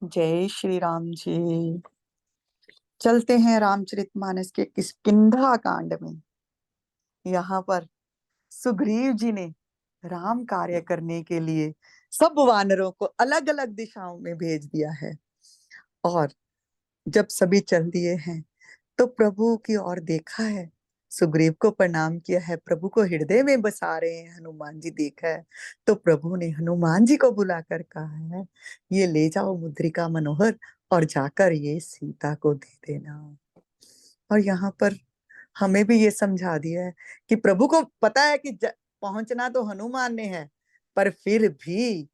जय श्री राम जी। चलते हैं रामचरितमानस के किष्किंधा कांड में। यहाँ पर सुग्रीव जी ने राम कार्य करने के लिए सब वानरों को अलग अलग दिशाओं में भेज दिया है। और जब सभी चल दिए हैं तो प्रभु की ओर देखा है, सुग्रीव को प्रणाम किया है, प्रभु को हृदय में बसा रहे हैं। हनुमान जी देखा है तो प्रभु ने हनुमान जी को बुलाकर कहा है, ये ले जाओ मुद्रिका मनोहर और जाकर ये सीता को दे देना। और यहाँ पर हमें भी ये समझा दिया है कि प्रभु को पता है कि पहुंचना तो हनुमान ने है, पर फिर भी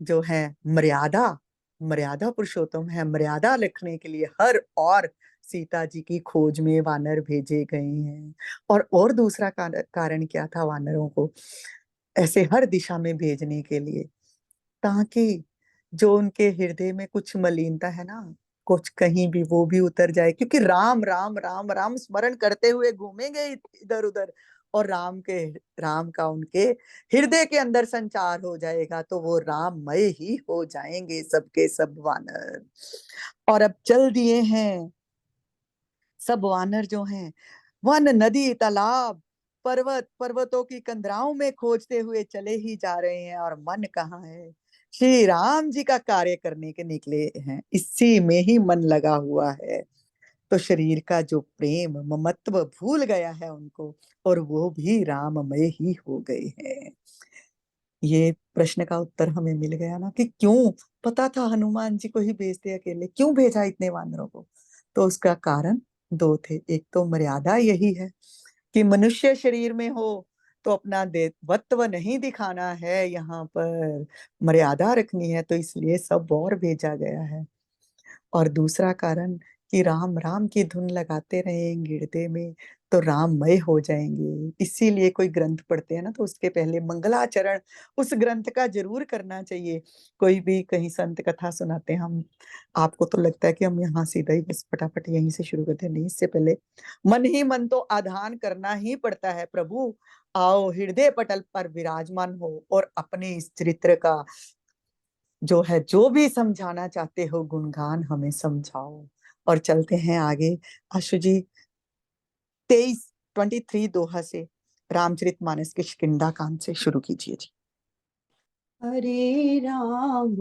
जो है मर्यादा मर्यादा पुरुषोत्तम है। मर्यादा रखने के लिए हर और सीता जी की खोज में वानर भेजे गए हैं। और दूसरा कारण क्या था वानरों को ऐसे हर दिशा में भेजने के लिए, ताकि जो उनके हृदय में कुछ मलिनता है ना, कुछ कहीं भी वो भी उतर जाए। क्योंकि राम राम राम राम स्मरण करते हुए घूमेंगे इधर उधर, और राम का उनके हृदय के अंदर संचार हो जाएगा तो वो राममय ही हो जाएंगे सबके सब वानर। और अब चल दिए हैं सब वानर जो हैं, वन नदी तालाब पर्वत पर्वतों की कंदराओं में खोजते हुए चले ही जा रहे हैं। और मन कहाँ है, श्री राम जी का कार्य करने के निकले हैं, इसी में ही मन लगा हुआ है। तो शरीर का जो प्रेम ममत्व भूल गया है उनको, और वो भी राममय ही हो गए हैं। ये प्रश्न का उत्तर हमें मिल गया ना कि क्यों पता था हनुमान जी को ही भेजते, अकेले क्यों भेजा इतने वानरों को। तो उसका कारण दो थे। एक तो मर्यादा यही है कि मनुष्य शरीर में हो तो अपना देवत्व नहीं दिखाना है, यहाँ पर मर्यादा रखनी है, तो इसलिए सब और भेजा गया है। और दूसरा कारण कि राम राम की धुन लगाते रहेंगे हृदय में तो राममय हो जाएंगे। इसीलिए कोई ग्रंथ पढ़ते हैं ना तो उसके पहले मंगलाचरण उस ग्रंथ का जरूर करना चाहिए। कोई भी कहीं संत कथा सुनाते हैं हम, आपको तो लगता है कि हम यहाँ सीधा ही बस फटाफट यहीं से शुरू करते हैं, नहीं, इससे पहले मन ही मन तो आधान करना ही पड़ता है। प्रभु आओ हृदय पटल पर विराजमान हो और अपने इस चरित्र का जो है जो भी समझाना चाहते हो गुणगान हमें समझाओ। और चलते हैं आगे। आशु जी 23 दोहा से रामचरितमानस के किष्किंधा कांड से शुरू कीजिए जी। हरे राम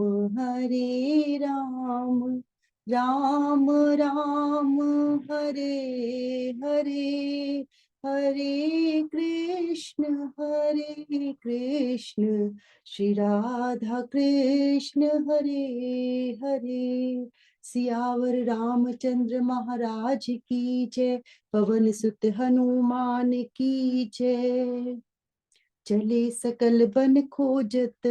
राम राम हरे हरे, हरे कृष्ण श्री राधा कृष्ण हरे हरे। सियावर रामचंद्र महाराज की जय, पवन सुत हनुमान की जय। चले सकल बन खोजत,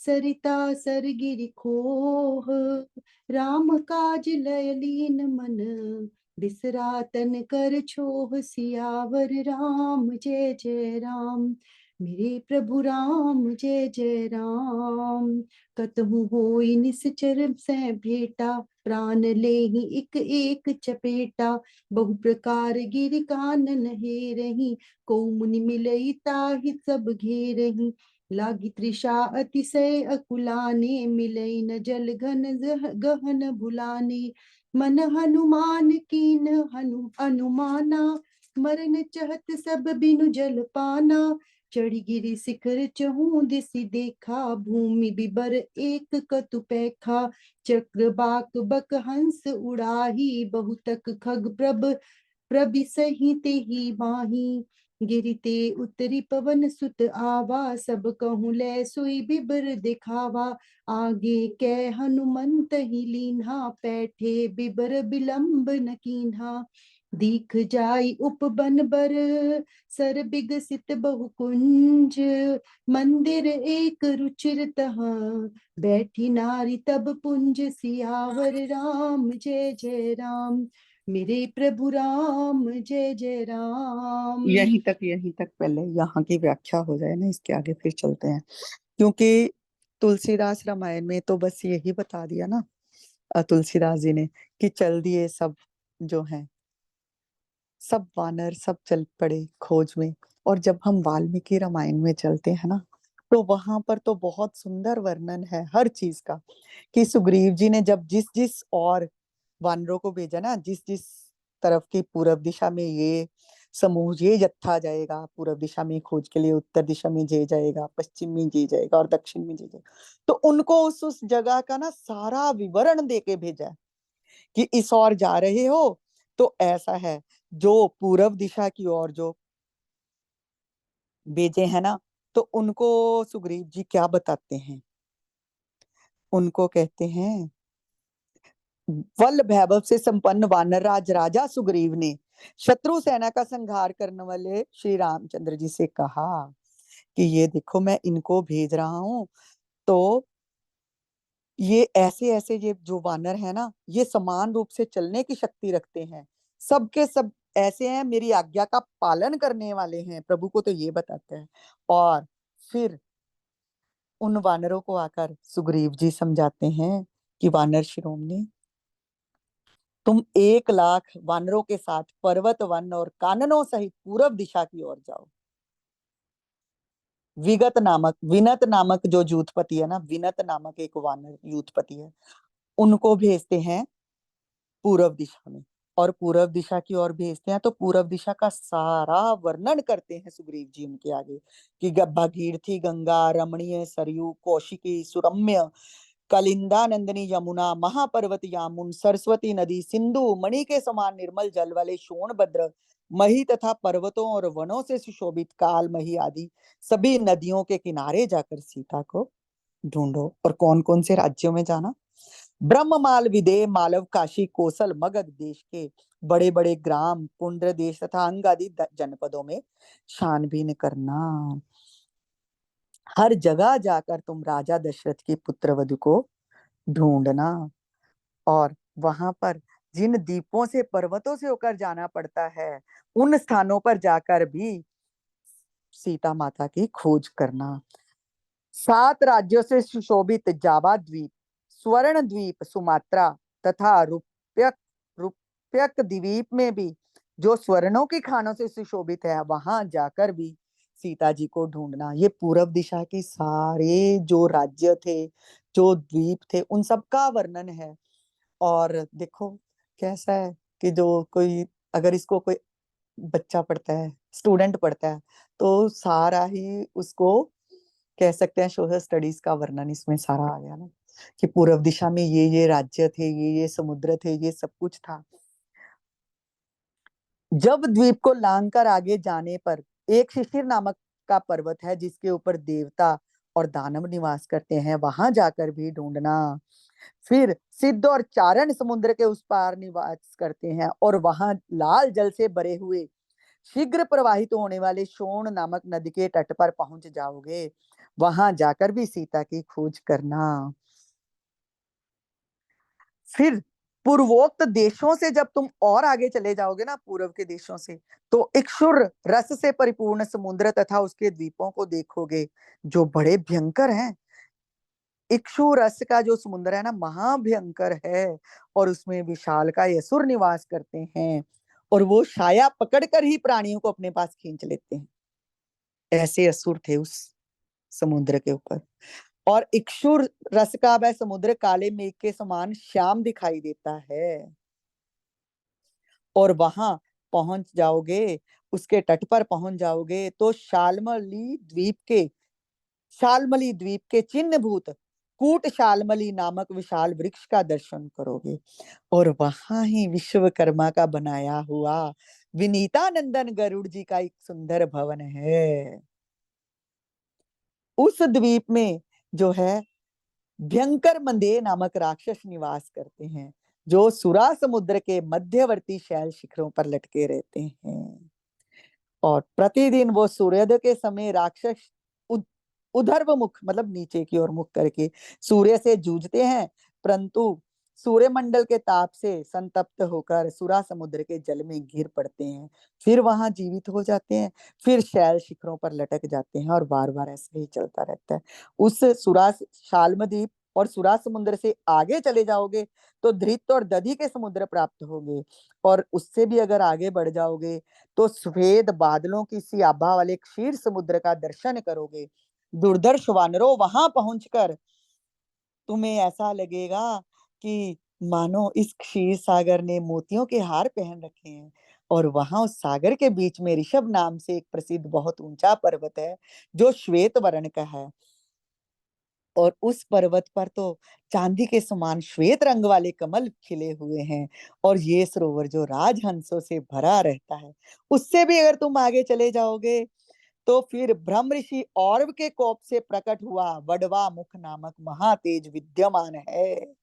सरिता सरगिरि खोह, राम काज लय लीन मन, बिसरा तन कर छोह। सियावर राम जय जय राम, मेरे प्रभु राम जय जय राम। कतहु होई निश्चर सै भेटा, प्राण लेहि एक एक चपेटा। बहु प्रकार गिरि कानन हेरहि, को मुनि मिलई ताहि सब घेरहि। लागी तृषा अतिशय अकुलाने, मिलई न जल घन गहन भुलाने। मन हनुमान कीन अनुमाना, मरन चहत सब बिनु जल पाना। चढ़ी गिरि शिखर चहु दिसि देखा, भूमि बिबर एक कतु पैखा। चक्र बाक बक हंस उड़ाही, बहुतक खग प्रबिसहि तेहि माही। गिरिते उतरी पवन सुत आवा, सब कहूँ लै सोई बिबर दिखावा। आगे कै हनुमंत ही लीन्हा, पैठे बिबर बिलंब न कीन्हा। दीख जाई उपबन बर, सर बिगसित बहु कुंज। मंदिर एक रुचिर तहाँ, बैठी नारी तब पुंज। सियावर राम जय जय राम, मेरे प्रभु राम जय जय राम। यहीं तक पहले यहाँ की व्याख्या हो जाए ना, इसके आगे फिर चलते हैं। क्योंकि तुलसीदास रामायण में तो बस यही बता दिया ना तुलसीदास जी ने कि चल दिए सब जो हैं, सब वानर सब चल पड़े खोज में। और जब हम वाल्मीकि रामायण में चलते हैं ना तो वहां पर तो बहुत सुंदर वर्णन है हर चीज का, कि सुग्रीव जी ने जब जिस जिस और वानरों को भेजा ना, जिस जिस तरफ की पूर्व दिशा में ये समूह ये जत्था जाएगा, पूर्व दिशा में खोज के लिए उत्तर दिशा में जे जाएगा, पश्चिम में जे जाएगा और दक्षिण में जे जाएगा, तो उनको उस जगह का ना सारा विवरण देके भेजा है कि इस ओर जा रहे हो तो ऐसा है। जो पूर्व दिशा की ओर जो भेजे हैं ना, तो उनको सुग्रीव जी क्या बताते हैं, उनको कहते हैं, बल वैभव से संपन्न वानर राज राजा सुग्रीव ने शत्रु सेना का संहार करने वाले श्री रामचंद्र जी से कहा कि ये देखो मैं इनको भेज रहा हूं, तो ये ऐसे ऐसे ये जो वानर है ना, ये समान रूप से चलने की शक्ति रखते हैं, सबके सब ऐसे हैं, मेरी आज्ञा का पालन करने वाले हैं, प्रभु को तो ये बताते हैं। और फिर उन वानरों को आकर सुग्रीव जी समझाते हैं कि वानर शिरोमणि, तुम 1 लाख वानरों के साथ पर्वत वन और काननों सहित पूरब दिशा की ओर जाओ। विनत नामक जो यूथपति है ना, विनत नामक एक वानर यूथपति है, उनको भेजते हैं पूर्व दिशा में, और पूर्व दिशा की ओर भेजते हैं, तो पूर्व दिशा का सारा वर्णन करते हैं सुग्रीव जी उनके आगे, कि भागीरथी गंगा, रमणीय सरयू, कौशिकी, सुरम्य, कलिंदा नंदिनी यमुना, महापर्वत यामुन, सरस्वती नदी, सिंधु, मणि के समान निर्मल जल वाले सोनभद्र, मही तथा पर्वतों और वनों से सुशोभित काल मही आदि सभी नदियों के किनारे जाकर सीता को ढूंढो। और कौन कौन से राज्यों में जाना, ब्रह्ममाल, विदेह, मालव, काशी, कोसल, मगध देश के बड़े बड़े ग्राम, पुंड्र देश तथा अंग आदि जनपदों में छानबीन करना। हर जगह जाकर तुम राजा दशरथ की पुत्र वधु को ढूंढना, और वहां पर जिन द्वीपों से, पर्वतों से होकर जाना पड़ता है, उन स्थानों पर जाकर भी सीता माता की खोज करना। 7 राज्यों से सुशोभित जावा द्वीप, स्वर्ण द्वीप, सुमात्रा तथा रुप्यक द्वीप में भी जो स्वर्णों की खानों से सुशोभित है, वहां जाकर भी सीता जी को ढूंढना। ये पूर्व दिशा के सारे जो राज्य थे, जो द्वीप थे, उन सब का वर्णन है। और देखो कैसा है कि जो कोई, अगर इसको कोई बच्चा पढ़ता है, स्टूडेंट पढ़ता है, तो सारा ही उसको कह सकते हैं सोशल स्टडीज का वर्णन इसमें सारा आ गया ना, कि पूर्व दिशा में ये राज्य थे, ये समुद्र थे, ये सब कुछ था। जब द्वीप को लांग कर आगे जाने पर एक शिशिर नामक का पर्वत है, जिसके ऊपर देवता और दानव निवास करते हैं, वहां जाकर भी ढूंढना। फिर सिद्ध और चारण समुद्र के उस पार निवास करते हैं, और वहां लाल जल से भरे हुए शीघ्र प्रवाहित होने वाले शोण नामक नदी के तट पर पहुंच जाओगे, वहां जाकर भी सीता की खोज करना। फिर पूर्वोक्त देशों से जब तुम और आगे चले जाओगे ना, पूर्व के देशों से, तो इक्षुर रस से परिपूर्ण समुद्र तथा उसके द्वीपों को देखोगे, जो बड़े भयंकर हैं। इक्षु रस का जो समुद्र है ना, महाभयंकर है, और उसमें विशाल का असुर निवास करते हैं, और वो छाया पकड़कर ही प्राणियों को अपने पास खींच लेते हैं। ऐसे असुर थे उस समुद्र के ऊपर। और इक्षुर रस का वह समुद्र काले मेघ के समान श्याम दिखाई देता है, और वहां पहुंच जाओगे, उसके तट पर पहुंच जाओगे, तो शालमली द्वीप के चिन्ह भूत कूट शालमली नामक विशाल वृक्ष का दर्शन करोगे, और वहां ही विश्वकर्मा का बनाया हुआ विनीता नंदन गरुड़ जी का एक सुंदर भवन है। उस द्वीप में जो है भयंकर मंदे नामक राक्षस निवास करते हैं, जो सुरा समुद्र के मध्यवर्ती शैल शिखरों पर लटके रहते हैं। और प्रतिदिन वो सूर्योदय के समय राक्षस उधर्व मुख, मतलब नीचे की ओर मुख करके सूर्य से जूझते हैं, परंतु सूर्यमंडल के ताप से संतप्त होकर सुरा समुद्र के जल में गिर पड़ते हैं, फिर वहां जीवित हो जाते हैं, फिर शैल शिखरों पर लटक जाते हैं, और बार बार ऐसे ही चलता रहता है। उस सुरा शाल्मद्वीप और सुरा समुद्र से आगे चले जाओगे तो धृत और दधि के समुद्र प्राप्त होंगे, और उससे भी अगर आगे बढ़ जाओगे तो सफेद बादलों की सी आभा वाले क्षीर समुद्र का दर्शन करोगे, दुर्धर्ष वानरों, वहां पहुंचकर तुम्हें ऐसा लगेगा कि मानो इस क्षीर सागर ने मोतियों के हार पहन रखे हैं। और वहां उस सागर के बीच में ऋषभ नाम से एक प्रसिद्ध बहुत ऊंचा पर्वत है, जो श्वेत वर्ण का है। और उस पर्वत पर तो चांदी के समान श्वेत रंग वाले कमल खिले हुए हैं। और ये सरोवर जो राजहंसों से भरा रहता है, उससे भी अगर तुम आगे चले जाओगे तो फिर ब्रह्म ऋषि औरव के कोप से प्रकट हुआ वडवा मुख नामक महातेज विद्यमान है।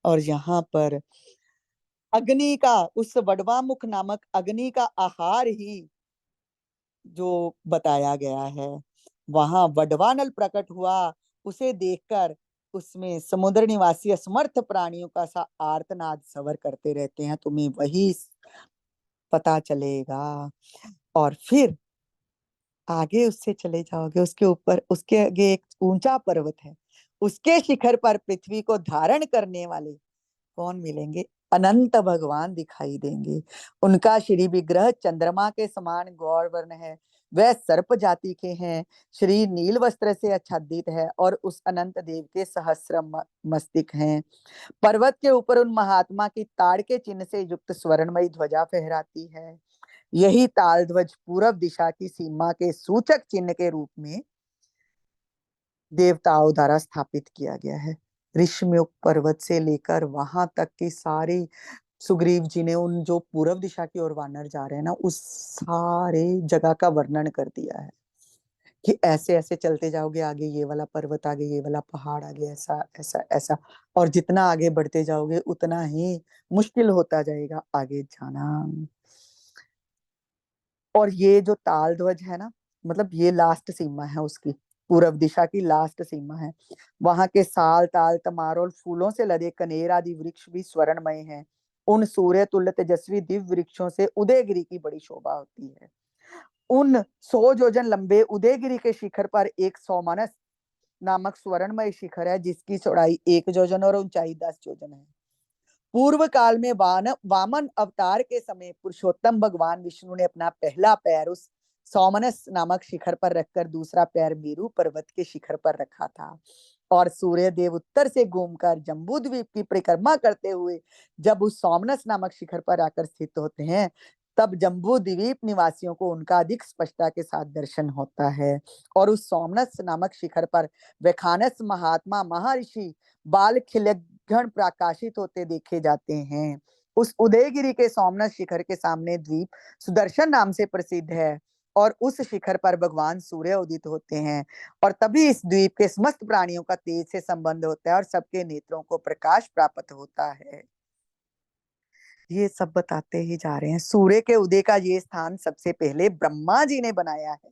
और यहाँ पर अग्नि का, उस वडवा मुख नामक अग्नि का आहार ही जो बताया गया है, वहां वडवानल प्रकट हुआ। उसे देखकर उसमें समुद्र निवासी असमर्थ प्राणियों का सा आर्तनाद सवर करते रहते हैं, तुम्हें वही पता चलेगा। और फिर आगे उससे चले जाओगे, उसके ऊपर, उसके आगे एक ऊंचा पर्वत है, उसके शिखर पर पृथ्वी को धारण करने वाले कौन मिलेंगे? अनंत भगवान दिखाई देंगे। उनका श्री विग्रह चंद्रमा के समान गौर वर्ण है। वह सर्प जाति के हैं, श्री नील वस्त्र से आच्छादित है और उस अनंत देव के सहस्र मस्तिष्क हैं। पर्वत के ऊपर उन महात्मा की ताड़ के चिन्ह से युक्त स्वर्णमयी ध्वजा फहराती है। यही ताल ध्वज पूरब दिशा की सीमा के सूचक चिन्ह के रूप में देवताओं द्वारा स्थापित किया गया है। ऋषिमुख पर्वत से लेकर वहां तक की सारी, सुग्रीव जी ने उन जो पूर्व दिशा की ओर वानर जा रहे हैं ना, उस सारे जगह का वर्णन कर दिया है कि ऐसे ऐसे चलते जाओगे, आगे ये वाला पर्वत, आगे ये वाला पहाड़, आगे ऐसा ऐसा ऐसा। और जितना आगे बढ़ते जाओगे उतना ही मुश्किल होता जाएगा आगे जाना। और ये जो ताल ध्वज है ना, मतलब ये लास्ट सीमा है उसकी, पूरब दिशा की लास्ट सीमा है। वहां के साल, ताल, तमार और फूलों से लदे कनेर आदि वृक्ष भी स्वर्णमय हैं। उन सूर्य तुल्य तेजस्वी दिव्य वृक्षों से उदयगिरी की बड़ी शोभा होती है। उन 100 योजन लंबे उदयगिरी के शिखर पर एक सौमानस नामक स्वर्णमय शिखर है, जिसकी चौड़ाई 1 योजन और ऊंचाई 10 योजन है। पूर्व काल में वामन अवतार के समय पुरुषोत्तम भगवान विष्णु ने अपना पहला पैर उस सौमनस नामक शिखर पर रखकर दूसरा पैर मेरू पर्वत के शिखर पर रखा था। और सूर्य देव उत्तर से घूमकर जम्बू द्वीप की परिक्रमा करते हुए जब उस सोमनस नामक शिखर पर आकर स्थित होते हैं, तब जम्बू द्वीप निवासियों को उनका अधिक स्पष्टता के साथ दर्शन होता है। और उस सोमनस नामक शिखर पर वैखानस महात्मा महर्षि बाल खिलगण प्रकाशित होते देखे जाते हैं। उस उदयगिरी के सोमनाथ शिखर के सामने द्वीप सुदर्शन नाम से प्रसिद्ध है और उस शिखर पर भगवान सूर्य उदित होते हैं। और तभी इस द्वीप के समस्त प्राणियों का तेज से संबंध होता है और सबके नेत्रों को प्रकाश प्राप्त होता है। ये सब बताते ही जा रहे हैं। सूर्य के उदय का ये स्थान सबसे पहले ब्रह्मा जी ने बनाया है,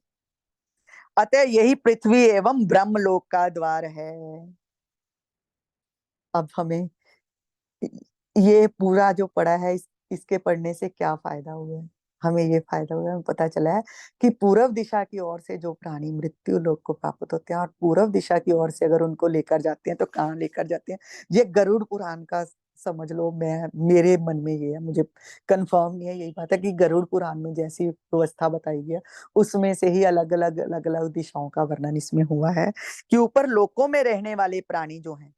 अतः यही पृथ्वी एवं ब्रह्मलोक का द्वार है। अब हमें ये पूरा जो पढ़ा है, इसके पढ़ने से क्या फायदा हुआ है? हमें ये फायदा हुआ है, हमें पता चला है कि पूर्व दिशा की ओर से जो प्राणी मृत्यु लोक को प्राप्त होते हैं और पूर्व दिशा की ओर से अगर उनको लेकर जाते हैं तो कहाँ लेकर जाते हैं, ये गरुड़ पुराण का समझ लो। मैं, मेरे मन में ये है, मुझे कंफर्म नहीं है, यही बात है कि गरुड़ पुराण में जैसी व्यवस्था बताई गई है उसमें से ही अलग अलग दिशाओं का वर्णन इसमें हुआ है कि ऊपर लोकों में रहने वाले प्राणी जो हैं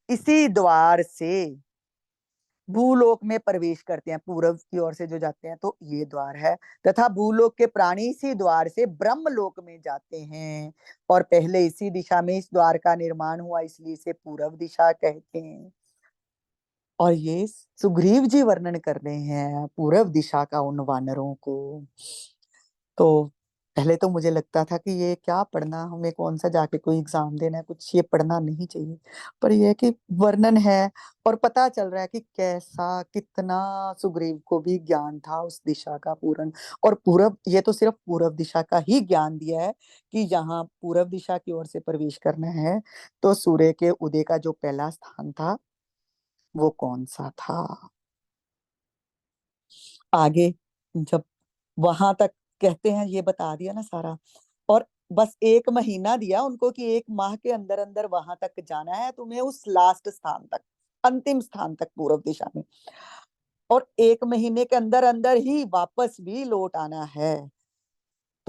इसी द्वार से भूलोक में प्रवेश करते हैं। पूर्व की ओर से जो जाते हैं तो ये द्वार है, तथा भूलोक के प्राणी इसी द्वार से ब्रह्मलोक में जाते हैं। और पहले इसी दिशा में इस द्वार का निर्माण हुआ, इसलिए इसे पूर्व दिशा कहते हैं। और ये सुग्रीव जी वर्णन कर रहे हैं पूर्व दिशा का उन वानरों को। तो पहले तो मुझे लगता था कि ये क्या पढ़ना, हमें कौन सा जाके कोई एग्जाम देना है, कुछ ये पढ़ना नहीं चाहिए। पर यह है कि वर्णन है और पता चल रहा है कि कैसा, कितना सुग्रीव को भी ज्ञान था उस दिशा का पूर्ण। और पूरब, ये तो सिर्फ पूरब दिशा का ही ज्ञान दिया है कि यहाँ पूरब दिशा की ओर से प्रवेश करना है तो सूर्य के उदय का जो पहला स्थान था वो कौन सा था। आगे जब वहां तक कहते हैं, ये बता दिया ना सारा। और बस 1 महीना दिया उनको कि 1 माह के अंदर अंदर वहां तक जाना है तुम्हें, उस लास्ट स्थान तक, अंतिम स्थान तक पूर्व दिशा में। और 1 महीने के अंदर अंदर ही वापस भी लौट आना है।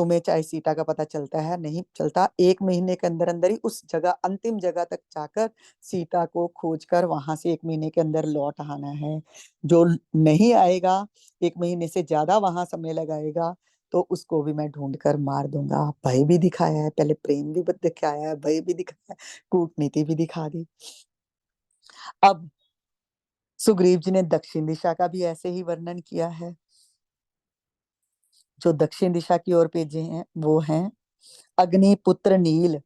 तुम्हें चाहे सीता का पता चलता है नहीं चलता, 1 महीने के अंदर अंदर ही उस जगह, अंतिम जगह तक जाकर सीता को खोज कर वहां से 1 महीने के अंदर लौट आना है। जो नहीं आएगा, 1 महीने से ज्यादा वहां समय लगाएगा, तो उसको भी मैं ढूंढ कर मार दूंगा। भय भी दिखाया है, पहले प्रेम भी दिखाया है, भय भी दिखाया है, कूटनीति भी दिखा दी। अब सुग्रीव जी ने दक्षिण दिशा का भी ऐसे ही वर्णन किया है। जो दक्षिण दिशा की ओर भेजे हैं वो हैं अग्निपुत्र नील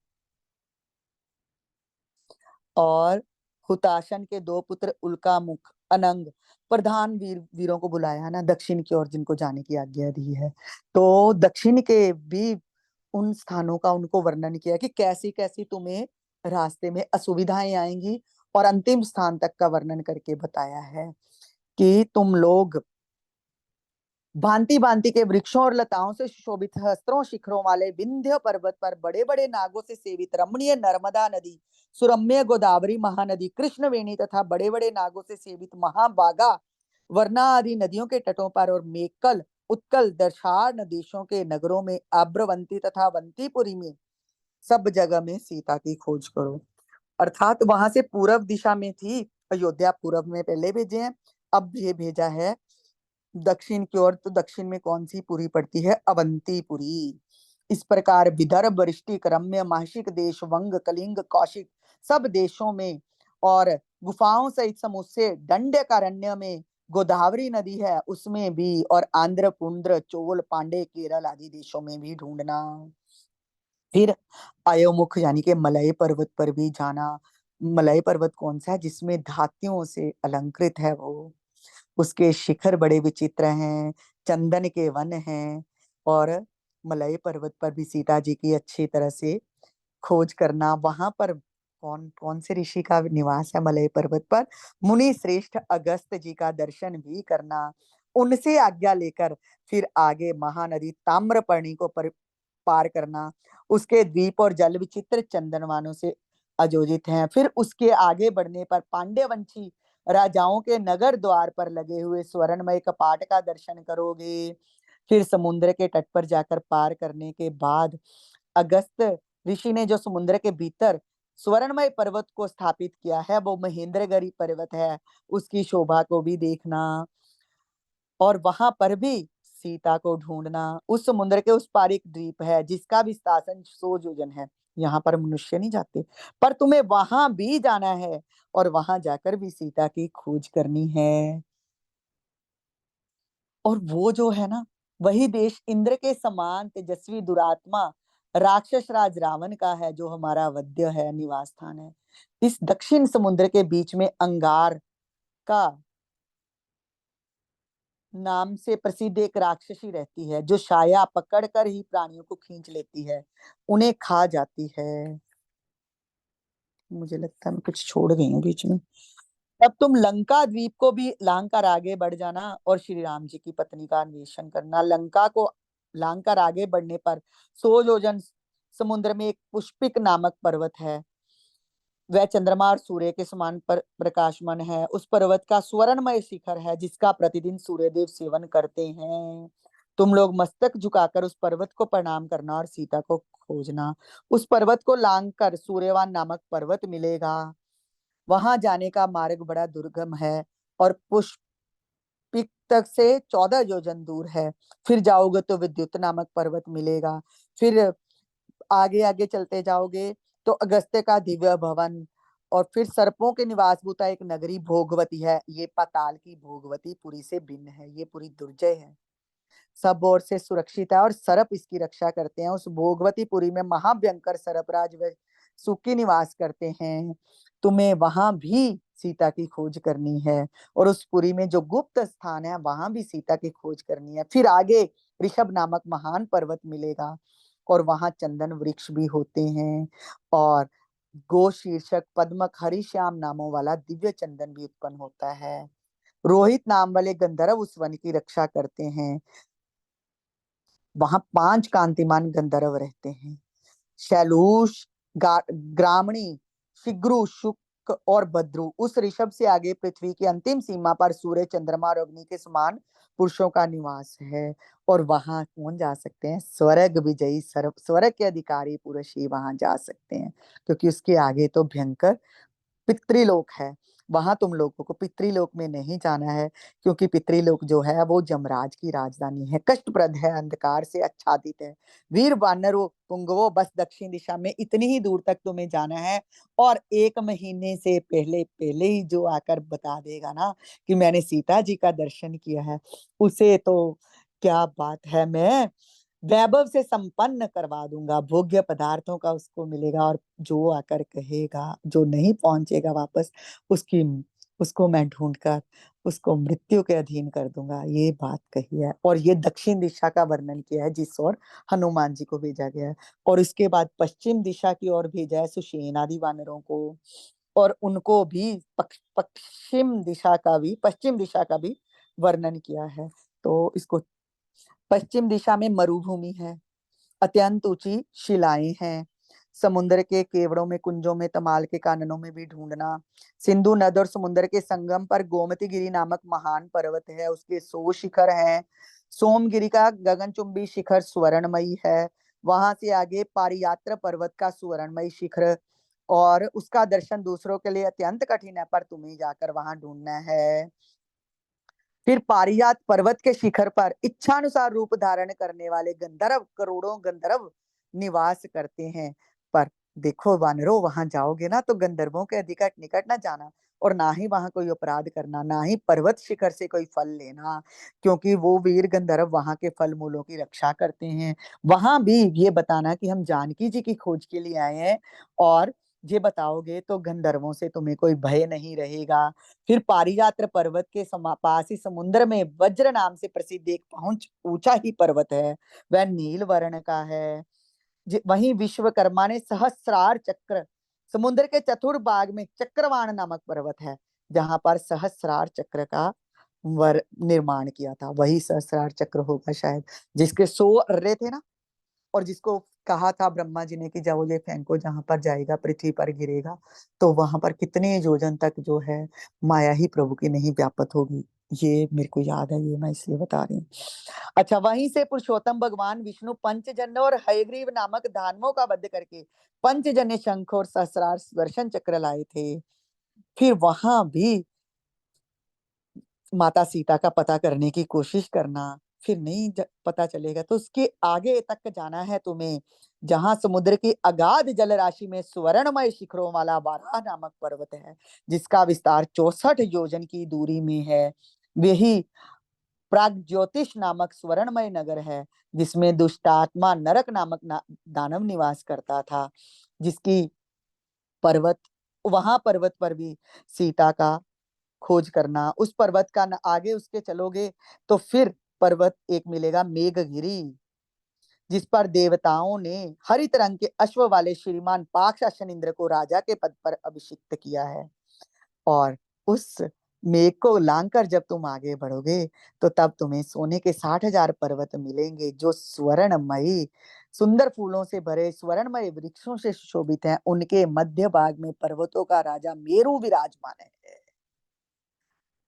और हुताशन के 2 पुत्र उल्कामुख, अनंग। प्रधान वीरों को बुलाया ना दक्षिण की ओर, जिनको जाने की आज्ञा दी है। तो दक्षिण के भी उन स्थानों का उनको वर्णन किया कि कैसी कैसी तुम्हें रास्ते में असुविधाएं आएंगी, और अंतिम स्थान तक का वर्णन करके बताया है कि तुम लोग भांति भांति के वृक्षों और लताओं से सुशोभित सहस्त्रों शिखरों वाले विंध्य पर्वत पर बड़े बड़े नागों से सेवित रमणीय नर्मदा नदी, सुरम्य गोदावरी महानदी, कृष्ण वेणी तथा बड़े बड़े नागों से सेवित महाबागा, वर्णा आदि नदियों के तटों पर और मेकल, उत्कल, दशार्ण देशों के नगरों में, आब्रवंती तथा वंतीपुरी में, सब जगह में सीता की खोज करो। अर्थात वहां से पूर्व दिशा में थी अयोध्या, पूर्व में पहले भेजे हैं, अब ये भेजा है दक्षिण की ओर। तो दक्षिण में कौन सी पुरी पड़ती है? अवंतीपुरी। इस प्रकार विदर्भ, वृष्टिक, रम्य, माशिक देश, वंग, कलिंग, कौशिक, सब देशों में, और गुफाओं सहित समुद्र दंडकारण्य में गोदावरी नदी है उसमें भी, और आंध्र, पुंड्र, चोल, पांडे, केरल आदि देशों में भी ढूंढना। फिर अयोमुख यानी कि मलय पर्वत पर भी जाना। मलय पर्वत कौन सा है? जिसमें धातियों से अलंकृत है वो, उसके शिखर बड़े विचित्र हैं, चंदन के वन हैं। और मलय पर्वत पर भी सीता जी की अच्छी तरह से खोज करना। वहां पर कौन कौन से ऋषि का निवास है मलय पर्वत पर? मुनि श्रेष्ठ अगस्त जी का दर्शन भी करना, उनसे आज्ञा लेकर फिर आगे महानदी ताम्रपर्णी को पार करना। उसके द्वीप और जल विचित्र चंदनवानों से अजोजित हैं। फिर उसके आगे बढ़ने पर पांड्यवंशी राजाओं के नगर द्वार पर लगे हुए स्वर्णमय कपाट का दर्शन करोगे। फिर समुद्र के तट पर जाकर पार करने के बाद अगस्त ऋषि ने जो समुद्र के भीतर स्वर्णमय पर्वत को स्थापित किया है वो महेंद्रगिरी पर्वत है, उसकी शोभा को भी देखना। और वहां पर भी सीता को ढूंढना। उस समुद्र के उस पार एक द्वीप है जिसका विस्तार 100 योजन है। यहाँ पर मनुष्य नहीं जाते, पर तुम्हें वहां भी जाना है और वहां जाकर भी सीता की खोज करनी है। और वो जो है ना, वही देश इंद्र के समान तेजस्वी दुरात्मा राक्षस राज रावण का है, जो हमारा वध्य है, निवास स्थान है। इस दक्षिण समुद्र के बीच में अंगार का नाम से प्रसिद्ध एक राक्षसी रहती है, जो छाया पकड़कर ही प्राणियों को खींच लेती है, उन्हें खा जाती है। मुझे लगता है मैं कुछ छोड़ गई हूँ बीच में। अब तुम लंका द्वीप को भी लांग कर आगे बढ़ जाना और श्री राम जी की पत्नी का अन्वेषण करना। लंका को लांग कर आगे बढ़ने पर 100 योजन समुद्र में एक पुष्पिक नामक पर्वत है। वह चंद्रमा और सूर्य के समान प्रकाशमान है। उस पर्वत का स्वर्णमय शिखर है जिसका प्रतिदिन सूर्यदेव सेवन करते हैं। तुम लोग मस्तक झुकाकर उस पर्वत को प्रणाम करना और सीता को खोजना। उस पर्वत को लांग कर सूर्यवान नामक पर्वत मिलेगा। वहां जाने का मार्ग बड़ा दुर्गम है और पुष्पिक तक से 14 योजन दूर है। फिर जाओगे तो विद्युत नामक पर्वत मिलेगा। फिर आगे आगे चलते जाओगे तो अगस्त्य का दिव्य भवन, और फिर सर्पों के निवास भूता एक नगरी भोगवती है। ये पाताल की भोगवती पुरी से भिन्न है, ये पूरी दुर्जय है, सब ओर से सुरक्षित है और सरप इसकी रक्षा करते हैं। उस भोगवतीपुरी में महाभयंकर सरपराज व सुखी निवास करते हैं। तुम्हें वहां भी सीता की खोज करनी है, और उस पुरी में जो गुप्त स्थान है वहां भी सीता की खोज करनी है। फिर आगे ऋषभ नामक महान पर्वत मिलेगा, और वहां चंदन वृक्ष भी होते हैं, और गो शीर्षक पद्मक हरिश्याम नामों वाला दिव्य चंदन भी उत्पन्न होता है। रोहित नाम वाले गंधर्व उस वन की रक्षा करते हैं। वहां 5 कांतिमान गंधर्व रहते हैं। शैलूष, ग्रामणी, शिग्रु, शुक और बद्रु, उस ऋषभ से आगे पृथ्वी की अंतिम सीमा पर सूर्य, चंद्रमा और अग्नि के समान पुरुषों का निवास है। और वहां कौन जा सकते हैं? स्वर्ग विजयी स्वर्ग के अधिकारी पुरुष ही वहां जा सकते हैं, क्योंकि उसके आगे तो भयंकर पितृलोक है। वहां तुम लोगों को पितृलोक में नहीं जाना है, क्योंकि पितृलोक जो है वो जमराज की राजधानी है, कष्टप्रद है, अंधकार से आच्छादित है। वीर वानरों पुंगवो, बस दक्षिण दिशा में इतनी ही दूर तक तुम्हें जाना है। और 1 महीने से पहले पहले ही जो आकर बता देगा ना कि मैंने सीता जी का दर्शन किया है, उसे तो क्या बात है, मैं वैभव से संपन्न करवा दूंगा, भोग्य पदार्थों का उसको मिलेगा। और जो आकर कहेगा, जो नहीं पहुंचेगा वापस, उसकी उसको मैं ढूंढकर उसको मृत्यु के अधीन कर दूंगा, ये बात कही है। और ये दक्षिण दिशा का वर्णन किया है, जिस ओर हनुमान जी को भेजा गया है। और इसके बाद पश्चिम दिशा की ओर भेजा है सुषेण आदि वानरों को, और उनको भी पश्चिम दिशा का भी वर्णन किया है। तो इसको पश्चिम दिशा में मरुभूमि है, अत्यंत ऊंची शिलाएं हैं, समुद्र के केवड़ों में, कुंजों में, तमाल के काननों में भी ढूंढना। सिंधु नद और समुद्र के संगम पर गोमती गिरी नामक महान पर्वत है, उसके 100 शिखर हैं। सोमगिरी का गगनचुंबी शिखर स्वर्णमयी है। वहां से आगे पारियात्र पर्वत का सुवर्णमयी शिखर, और उसका दर्शन दूसरों के लिए अत्यंत कठिन है, पर तुम्हें जाकर वहां ढूंढना है। फिर पारिजात पर्वत के शिखर पर इच्छानुसार रूप धारण करने वाले गंधर्व, करोड़ों गंधर्व निवास करते हैं। पर देखो वानरो, वहां जाओगे ना तो गंधर्वों के अधिक निकट ना जाना, और ना ही वहां कोई अपराध करना, ना ही पर्वत शिखर से कोई फल लेना, क्योंकि वो वीर गंधर्व वहां के फल मूलों की रक्षा करते हैं। वहां भी ये बताना कि हम जानकी जी की खोज के लिए आए हैं, और ये बताओगे तो गंधर्वों से तुम्हें कोई भय नहीं रहेगा। फिर पारिजात पर्वत के पास ही समुद्र में वज्र नाम से प्रसिद्ध एक पहुंच ऊंचा ही पर्वत है, वह नील वर्ण का है। वहीं विश्वकर्मा ने सहस्रार चक्र, समुद्र के चतुर्भाग में चक्रवाण नामक पर्वत है, जहां पर सहस्रार चक्र का निर्माण किया था। वही सहस्रार चक्र होगा शायद, जिसके 100 अर्रे थे ना, और जिसको कहा था ब्रह्मा जी ने कि जाओ ये फेंको, जहां पर जाएगा पृथ्वी पर गिरेगा। तो वहां पर कितने योजन तक जो है माया ही प्रभु की नहीं व्यापत होगी, ये मेरे को याद है, ये मैं इसलिए बता रही हूँ। अच्छा, वहीं से पुरुषोत्तम भगवान विष्णु पंचजन्य और हयग्रीव नामक दानवों का वध करके पंचजन्य शंख और सहस्रार सुदर्शन चक्र लाए थे। फिर वहां भी माता सीता का पता करने की कोशिश करना, फिर नहीं पता चलेगा तो उसके आगे तक जाना है तुम्हें, जहां समुद्र की अगाध जल राशि में सुवर्णमय शिखरों वाला वाराह नामक पर्वत है, जिसका विस्तार 64 योजन की दूरी में है। वही प्रागज्योतिष नामक स्वर्णमय नगर है, जिसमें दुष्टात्मा नरक नामक दानव निवास करता था, जिसकी पर्वत वहां पर्वत पर भी सीता का खोज करना। उस पर्वत का आगे उसके चलोगे तो फिर पर्वत एक मिलेगा, मेघगिरी, जिस पर देवताओं ने हरित रंग के अश्व वाले श्रीमान पाक्षाशन इंद्र को राजा के पद पर अभिषिक्त किया है। और उस मेघ को लांघकर जब तुम आगे बढ़ोगे तो तब तुम्हें सोने के 60,000 पर्वत मिलेंगे, जो स्वर्णमयी सुंदर फूलों से भरे स्वर्णमय वृक्षों से सुशोभित हैं। उनके मध्य भाग में पर्वतों का राजा मेरु विराजमान है।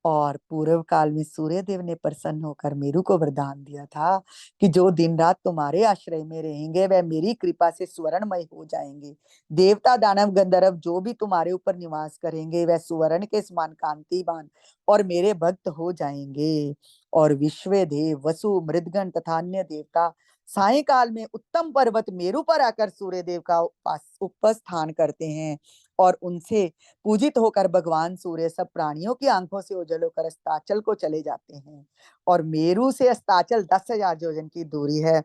और पूर्व काल में सूर्य देव ने प्रसन्न होकर मेरु को वरदान दिया था कि जो दिन रात तुम्हारे आश्रय में रहेंगे वह मेरी कृपा से स्वर्णमय हो जाएंगे। देवता दानव गंधर्व जो भी तुम्हारे ऊपर निवास करेंगे वह सुवर्ण के समान कांतिवान और मेरे भक्त हो जाएंगे। और विश्व देव, वसु, मृदगण तथा अन्य देवता सायंकाल में उत्तम पर्वत मेरु पर आकर सूर्य देव का उपस्थान करते हैं, और उनसे पूजित होकर भगवान सूर्य सब प्राणियों की आंखों से ओझल होकर अस्ताचल को चले जाते हैं। और मेरु से अस्ताचल 10,000 योजन की दूरी है,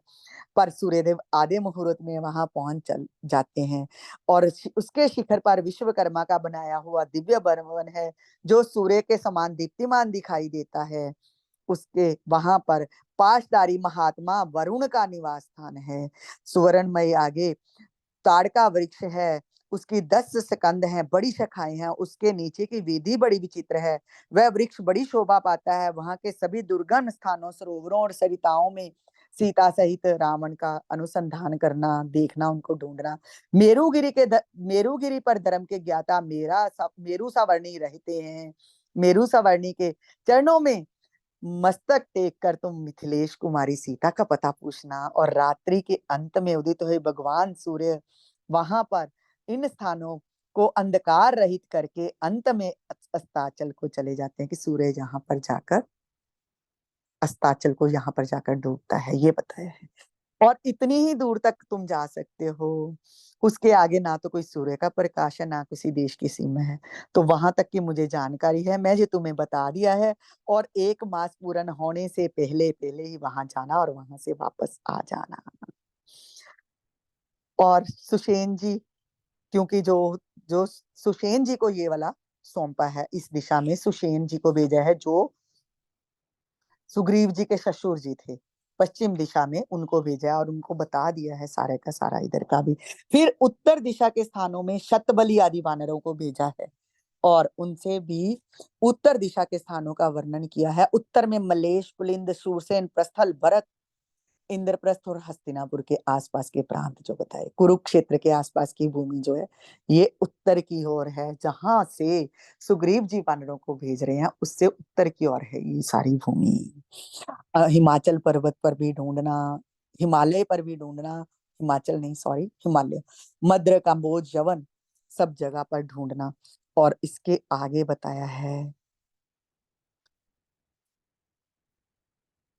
पर सूर्यदेव आधे मुहूर्त में वहां पहुंच चल जाते हैं। और उसके शिखर पर विश्वकर्मा का बनाया हुआ दिव्य भवन है, जो सूर्य के समान दीप्तिमान दिखाई देता है। उसके वहां पर पाशधारी महात्मा वरुण का निवास स्थान है। सुवर्णमय आगे ताड़ का वृक्ष है, उसकी 10 स्कंद हैं, बड़ी शाखाएं हैं, उसके नीचे की विधि बड़ी विचित्र है। वह वृक्ष बड़ी शोभा पाता है। वहां के सभी दुर्गम स्थानों, सरोवरों और सरिताओं में सीता सहित रावण का अनुसंधान करना, देखना, उनको ढूंढना। मेरुगिरी पर धर्म के ज्ञाता मेरु सवर्णी रहते हैं। मेरु सवर्णी के चरणों में मस्तक टेक कर तुम मिथिलेश कुमारी सीता का पता पूछना, और रात्रि के अंत में उदित हुए भगवान सूर्य वहां पर इन स्थानों को अंधकार रहित करके अंत में अस्ताचल को चले जाते हैं, कि सूर्य जहां पर जाकर अस्ताचल को यहाँ पर जाकर डूबता है, ये बताया है। और इतनी ही दूर तक तुम जा सकते हो, उसके आगे ना तो कोई सूर्य का प्रकाश है, ना किसी देश की सीमा है। तो वहां तक की मुझे जानकारी है, मैं ये तुम्हें बता दिया है। और 1 मास पूर्ण होने से पहले पहले ही वहां जाना और वहां से वापस आ जाना। और सुषेण जी, क्योंकि जो जो सुषेण जी को ये वाला सौंपा है, इस दिशा में सुषेण जी को भेजा है, जो सुग्रीव जी के ससुर जी थे, पश्चिम दिशा में उनको भेजा और उनको बता दिया है सारे का सारा इधर का भी। फिर उत्तर दिशा के स्थानों में शतबली आदि वानरों को भेजा है, और उनसे भी उत्तर दिशा के स्थानों का वर्णन किया है। उत्तर में मलेश, पुलिंद, शूरसेन, प्रस्थल, भरत, इंद्रप्रस्थ और हस्तिनापुर के आसपास के प्रांत जो बताए, कुरुक्षेत्र के आसपास की भूमि जो है, ये उत्तर की ओर है। जहां से सुग्रीव जी वानरों को भेज रहे हैं, उससे उत्तर की ओर है ये सारी भूमि। हिमाचल पर्वत पर भी ढूंढना, हिमालय पर भी ढूंढना, हिमाचल नहीं, सॉरी, हिमालय, मद्र, काम्बोज, यवन, सब जगह पर ढूंढना। और इसके आगे बताया है,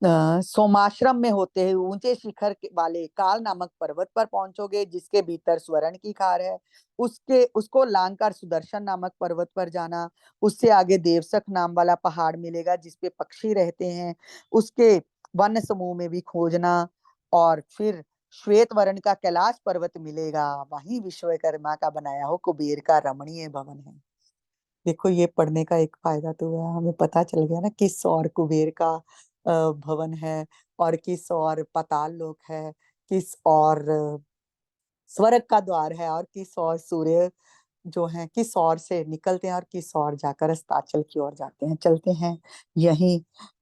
सोमाश्रम में होते हुए ऊंचे शिखर वाले काल नामक पर्वत पर पहुंचोगे, जिसके भीतर स्वर्ण की खार है। उसको लांघकर सुदर्शन नामक पर्वत पर जाना। उससे आगे देवसख नाम वाला पहाड़ मिलेगा, जिसपे पक्षी रहते हैं, उसके वन समूह में भी खोजना। और फिर श्वेत वर्ण का कैलाश पर्वत मिलेगा, वहीं विश्वकर्मा का बनाया हो कुबेर का रमणीय भवन है। देखो, ये पढ़ने का एक फायदा तो है, हमें पता चल गया ना किस और कुबेर का भवन है, और किस और पाताल लोक है, किस और स्वर्ग का द्वार है, और किस और सूर्य जो है किस ओर से निकलते हैं और किस ओर जाकर अस्ताचल की ओर जाते हैं। चलते हैं यहीं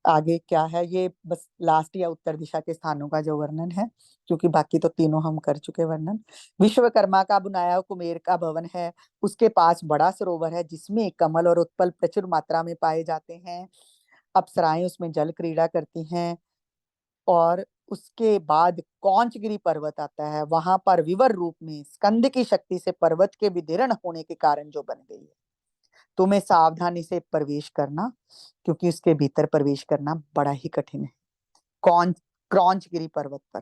आगे क्या है, ये बस लास्ट या उत्तर दिशा के स्थानों का जो वर्णन है, क्योंकि बाकी तो तीनों हम कर चुके वर्णन। विश्वकर्मा का बनाया हुआ कुमेर का भवन है, उसके पास बड़ा सरोवर है, जिसमें कमल और उत्पल प्रचुर मात्रा में पाए जाते हैं। अप्सराएं उसमें जल क्रीड़ा करती हैं। और उसके बाद कौंचगिरी पर्वत आता है, वहां पर विवर रूप में स्कंद की शक्ति से पर्वत के विदीर्ण होने के कारण जो बन गई है। तुम्हें सावधानी से प्रवेश करना, क्योंकि उसके भीतर प्रवेश करना बड़ा ही कठिन है। कौन क्रौंचगिरी पर्वत पर,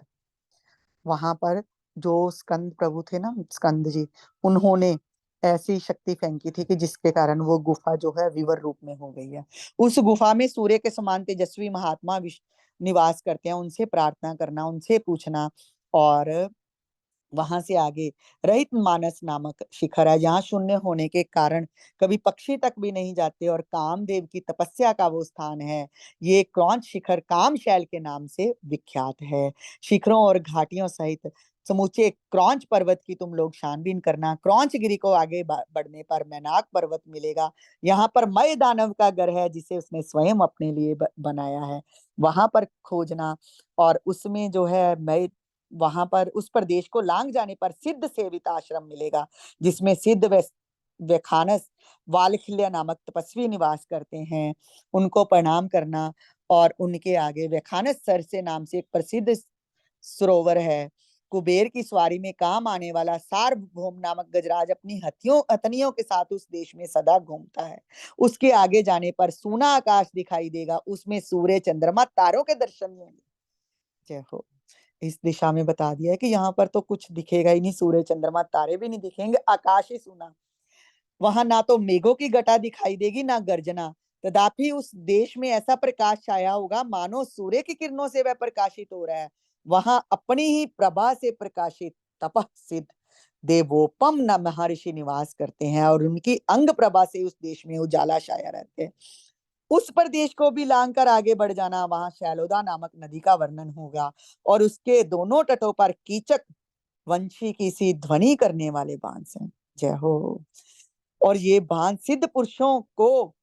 वहां पर जो स्कंद प्रभु थे ना, स्कंद जी, उन्होंने ऐसी शक्ति फेंकी थी कि जिसके कारण वो गुफा जो है विवर रूप में हो गई है। उस गुफा में सूर्य के समान तेजस्वी महात्मा निवास करते हैं, उनसे प्रार्थना करना, उनसे पूछना। और वहां से आगे रहित मानस नामक शिखर है, जहाँ शून्य होने के कारण कभी पक्षी तक भी नहीं जाते, और कामदेव की तपस्या का वो स्थान है। ये क्रौंच शिखर कामशैल के नाम से विख्यात है। शिखरों और घाटियों सहित समूचे क्रौंच पर्वत की तुम लोग छानबीन करना। क्रौंच गिरी को आगे बढ़ने पर मैनाक पर्वत मिलेगा। यहाँ पर मय दानव का घर है, जिसे उसने स्वयं अपने लिए बनाया है, वहां पर खोजना। और उसमें जो है मय, वहां पर उस प्रदेश को लांग जाने पर सिद्ध सेवित आश्रम मिलेगा, जिसमें सिद्ध व्याखानस वालखिल्य नामक तपस्वी निवास करते हैं, उनको प्रणाम करना। और उनके आगे व्याखानस सर से नाम से एक प्रसिद्ध सरोवर है। कुबेर की सवारी में काम आने वाला सार्वभौम नामक गजराज अपनी हथनियों के साथ उस देश में सदा घूमता है। उसके आगे जाने पर सूना आकाश दिखाई देगा, उसमें सूर्य, चंद्रमा, तारों के दर्शन होंगे। जय हो। इस दिशा में बता दिया है कि यहाँ पर तो कुछ दिखेगा ही नहीं, सूर्य, चंद्रमा, तारे भी नहीं दिखेंगे, आकाश ही सूना। वहां ना तो मेघों की घटा दिखाई देगी, ना गर्जना। तथापि उस देश में ऐसा प्रकाश छाया होगा, मानो सूर्य की किरणों से वह प्रकाशित हो रहा है। वहां अपनी ही प्रभा से प्रकाशित तपः सिद्ध देवोपम न महर्षि निवास करते हैं, और उनकी अंग प्रभा से उस देश में उजाला छाया रहते हैं। उस प्रदेश को भी लांग कर आगे बढ़ जाना, वहां शैलोदा नामक नदी का वर्णन होगा, और उसके दोनों तटों पर कीचक वंशी की सी ध्वनि करने वाले बांस हैं। जय हो। और ये बांस सिद्ध पुरुषों को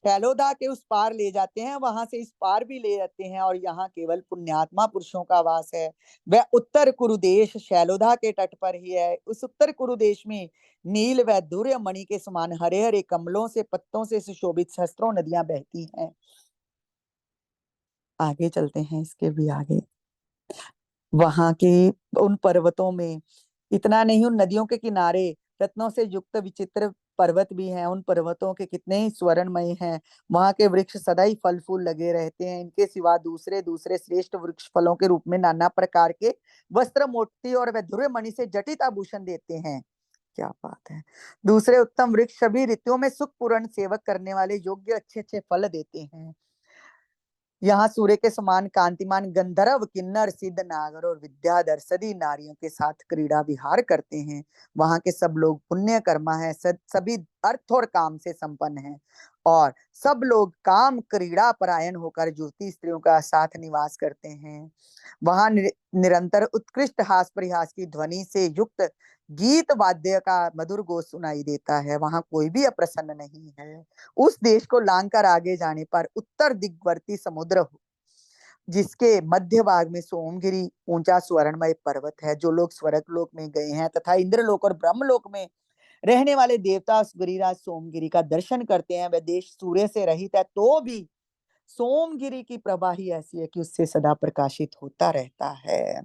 फैलोदा के उस पार ले जाते हैं, वहां से इस पार भी ले जाते हैं और यहाँ केवल पुण्यात्मा पुरुषों का वास है। वह उत्तर कुरुदेश शैलोदा के तट पर ही है। उस उत्तर कुरुदेश में नील व धुर्य मणि के समान हरे हरे कमलों से पत्तों से सुशोभित सहस्त्रों नदियां बहती हैं। आगे चलते हैं, इसके भी आगे। वहां के उन पर्वतों में इतना नहीं, उन नदियों के किनारे रत्नों से युक्त विचित्र पर्वत भी हैं। उन पर्वतों के कितने ही स्वर्णमय हैं। वहां के वृक्ष सदा ही फल फूल लगे रहते हैं। इनके सिवा दूसरे दूसरे श्रेष्ठ वृक्ष फलों के रूप में नाना प्रकार के वस्त्र, मोती और वैधुर्य मणि से जटित आभूषण देते हैं। क्या बात है। दूसरे उत्तम वृक्ष सभी ऋतुओं में सुख पूर्ण सेवक करने वाले योग्य अच्छे अच्छे फल देते हैं। यहाँ सूर्य के समान कांतिमान गंधर्व, किन्नर, सिद्ध, नागर और विद्याधर सदी नारियों के साथ क्रीड़ा विहार करते हैं। वहां के सब लोग पुण्य कर्मा है, सभी अर्थ और काम से संपन्न हैं और सब लोग काम क्रीड़ा परायण होकर युवती स्त्रियों का साथ निवास करते हैं। वहां निरंतर उत्कृष्ट हास परिहास की ध्वनि से युक्त गीत वाद्य का मधुर गोश सुनाई देता है। वहां कोई भी अप्रसन्न नहीं है। उस देश को लांघकर आगे जाने पर उत्तर दिग्वर्ती समुद्र हो, जिसके मध्य भाग में सोमगिरी ऊंचा स्वर्णमय पर्वत है। जो लोग स्वर्ग लोक में गए हैं तथा इंद्रलोक और ब्रह्मलोक में रहने वाले देवता उस गिरिराज सोमगिरी का दर्शन करते हैं। वह देश सूर्य से रहित है, तो भी सोमगिरी की प्रभा ही ऐसी है कि उससे सदा प्रकाशित होता रहता है।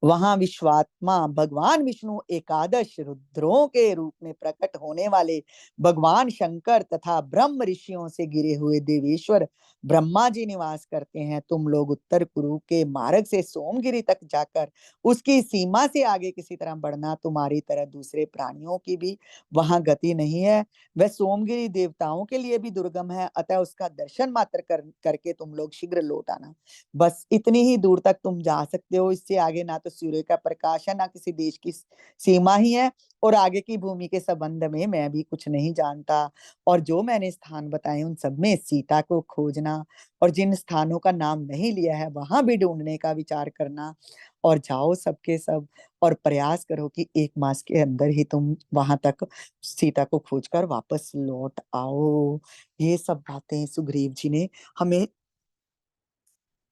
वहां विश्वात्मा भगवान विष्णु एकादश रुद्रों के रूप में प्रकट होने वाले भगवान शंकर तथा ब्रह्म ऋषियों से गिरे हुए देवेश्वर ब्रह्मा जी निवास करते हैं। तुम लोग उत्तर कुरु के मार्ग से सोमगिरी तक जाकर उसकी सीमा से आगे किसी तरह बढ़ना, तुम्हारी तरह दूसरे प्राणियों की भी वहां गति नहीं है। वह सोमगिरी देवताओं के लिए भी दुर्गम है, अतः उसका दर्शन मात्र करके तुम लोग शीघ्र लौट आना। बस इतनी ही दूर तक तुम जा सकते हो। इससे आगे ना तो सूर्य का प्रकाश है, ना किसी देश की सीमा ही है, और आगे की भूमि के संबंध में मैं भी कुछ नहीं जानता। और जो मैंने स्थान बताए उन सब में सीता को खोजना, और जिन स्थानों का नाम नहीं लिया है वहां भी ढूंढने का विचार करना। और जाओ सबके सब, और प्रयास करो कि 1 मास के अंदर ही तुम वहां तक सीता को खोजकर वापस लौट आओ। ये सब बातें सुग्रीव जी ने हमें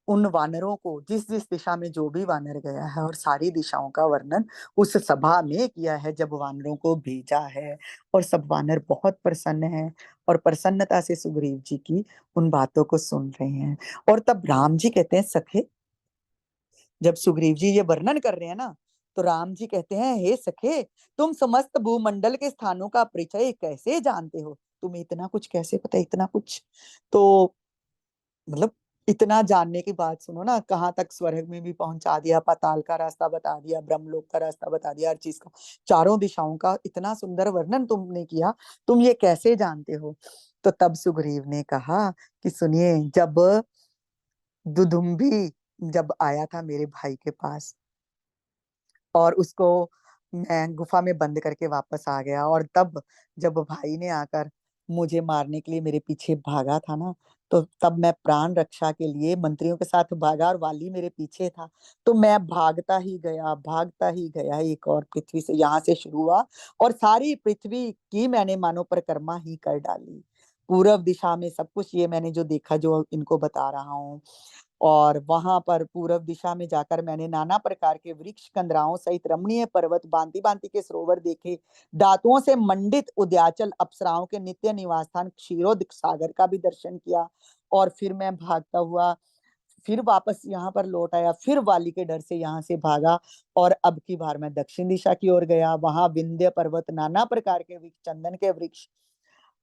उन वानरों को, जिस जिस दिशा में जो भी वानर गया है, और सारी दिशाओं का वर्णन उस सभा में किया है जब वानरों को भेजा है। और सब वानर बहुत प्रसन्न हैं और प्रसन्नता से सुग्रीव जी की उन बातों को सुन रहे हैं। और तब राम जी कहते हैं, सखे, जब सुग्रीव जी ये वर्णन कर रहे हैं ना, तो राम जी कहते हैं, हे सखे, तुम समस्त भूमंडल के स्थानों का परिचय कैसे जानते हो? तुम्हें इतना कुछ कैसे पता है, इतना कुछ? तो मतलब इतना जानने की बात सुनो ना, कहाँ तक स्वर्ग में भी पहुंचा दिया, पाताल का रास्ता बता दिया, ब्रह्मलोक का रास्ता बता दिया, हर चीज का, चारों दिशाओं का इतना सुंदर वर्णन तुमने किया, तुम ये कैसे जानते हो? तो तब सुग्रीव ने कहा कि सुनिए, जब दुदुम्भी जब आया था मेरे भाई के पास, और उसको मैं गुफा में बंद करके वापस आ गया, और तब जब भाई ने आकर मुझे मारने के लिए मेरे पीछे भागा था ना, तो तब मैं प्राण रक्षा के लिए मंत्रियों के साथ भागा और वाली मेरे पीछे था। तो मैं भागता ही गया, एक और पृथ्वी से यहाँ से शुरू हुआ, और सारी पृथ्वी की मैंने मानो परिक्रमा ही कर डाली। पूर्व दिशा में सब कुछ ये मैंने जो देखा, जो इनको बता रहा हूँ। और वहां पर पूर्व दिशा में जाकर मैंने नाना प्रकार के वृक्ष, कंदराओं सहित रमणीय पर्वत, भांति भांति के सरोवर देखे, धातुओं से मंडित उद्याचल अप्सराओं के नित्य निवास स्थान क्षीरोद सागर का भी दर्शन किया। और फिर मैं भागता हुआ फिर वापस यहाँ पर लौट आया, फिर वाली के डर से यहाँ से भागा, और अब की बार मैं दक्षिण दिशा की ओर गया। वहां विंध्य पर्वत, नाना प्रकार के वृक्ष, चंदन के वृक्ष,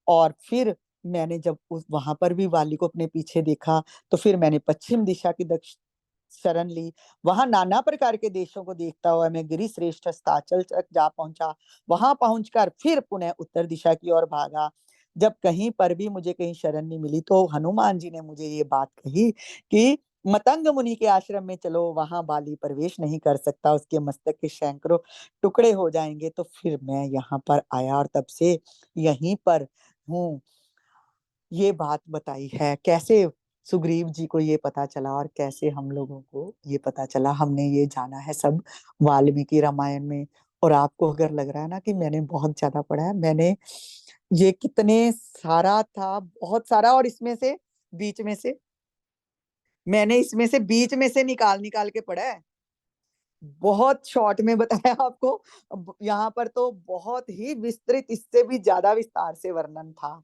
और फिर मैंने जब उस वहां पर भी वाली को अपने पीछे देखा, तो फिर मैंने पश्चिम दिशा की दक्ष शरण ली। वहां नाना प्रकार के देशों को देखता हुआ मैं गिरि श्रेष्ठ अस्ताचल तक जा पहुंचा। वहां पहुंचकर फिर पुनः उत्तर दिशा की ओर भागा। जब कहीं पर भी मुझे कहीं शरण नहीं मिली, तो हनुमान जी ने मुझे ये बात कही कि मतंग मुनि के आश्रम में चलो, वहां बाली प्रवेश नहीं कर सकता, उसके मस्तक के सैकड़ों टुकड़े हो जाएंगे। तो फिर मैं यहाँ पर आया, और तब से यहीं पर हूँ। ये बात बताई है कैसे सुग्रीव जी को ये पता चला, और कैसे हम लोगों को ये पता चला, हमने ये जाना है सब वाल्मीकि रामायण में। और आपको अगर लग रहा है ना कि मैंने बहुत ज्यादा पढ़ा है, मैंने ये कितने सारा था, बहुत सारा। और इसमें से बीच में से मैंने इसमें से बीच में से निकाल निकाल के पढ़ा है। बहुत शॉर्ट में बताया आपको। अब यहाँ पर तो बहुत ही विस्तृत, इससे भी ज्यादा विस्तार से वर्णन था।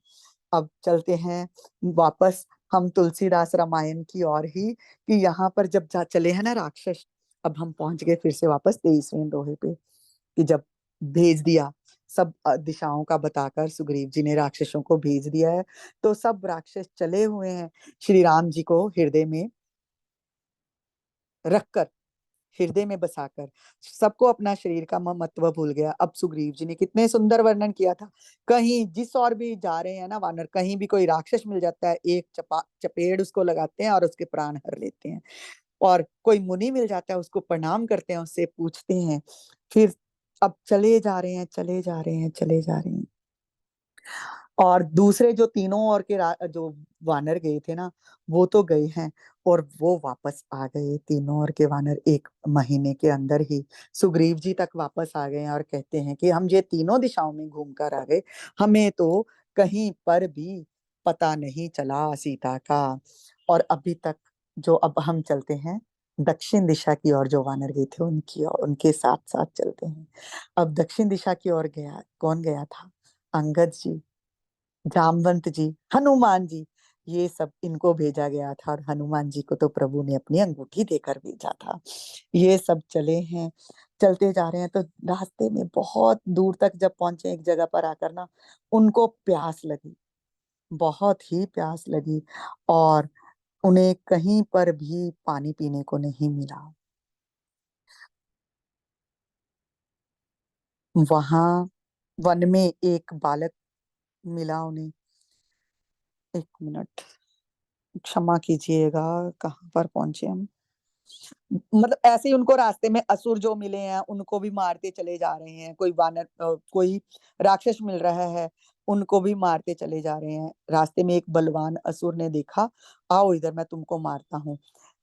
अब चलते हैं वापस हम तुलसीदास रामायण की ओर ही, कि यहाँ पर जब जा चले हैं ना राक्षस, अब हम पहुंच गए फिर से वापस 23वें दोहे पे, कि जब भेज दिया सब दिशाओं का बताकर सुग्रीव जी ने राक्षसों को भेज दिया है, तो सब राक्षस चले हुए हैं श्री राम जी को हृदय में रखकर, हृदय में बसाकर। सबको अपना शरीर का महत्व भूल गया। अब सुग्रीव जी ने कितने सुंदर वर्णन किया था, कहीं जिस ओर भी जा रहे हैं ना वानर, कहीं भी कोई राक्षस मिल जाता है, एक चपेड़ उसको लगाते हैं और उसके प्राण हर लेते हैं। और कोई मुनि मिल जाता है, उसको प्रणाम करते हैं, उससे पूछते हैं। फिर अब चले जा रहे हैं, चले जा रहे हैं, चले जा रहे हैं। और दूसरे जो तीनों ओर के जो वानर गए थे ना, वो तो गए हैं, और वो वापस आ गए। तीनों ओर के वानर 1 महीने के अंदर ही सुग्रीव जी तक वापस आ गए हैं, और कहते हैं कि हम ये तीनों दिशाओं में घूम कर आ गए, हमें तो कहीं पर भी पता नहीं चला सीता का। और अभी तक जो, अब हम चलते हैं दक्षिण दिशा की ओर, जो वानर गए थे उनकी ओर, उनके साथ साथ चलते हैं। अब दक्षिण दिशा की ओर गया, कौन गया था? अंगद जी, जामवंत जी, हनुमान जी, ये सब इनको भेजा गया था। और हनुमान जी को तो प्रभु ने अपनी अंगूठी देकर भेजा था। ये सब चले हैं, चलते जा रहे हैं, तो रास्ते में बहुत दूर तक जब पहुंचे एक जगह पर आकर ना, उनको प्यास लगी, बहुत ही प्यास लगी, और उन्हें कहीं पर भी पानी पीने को नहीं मिला। वहां वन में एक बालक मिला उन्हें। 1 मिनट, क्षमा कीजिएगा, कहाँ पर पहुंचे हम? मतलब ऐसे ही उनको रास्ते में असुर जो मिले हैं, उनको भी मारते चले जा रहे हैं। कोई वानर, कोई राक्षस मिल रहा है, उनको भी मारते चले जा रहे हैं। रास्ते में एक बलवान असुर ने देखा, आओ इधर, मैं तुमको मारता हूँ।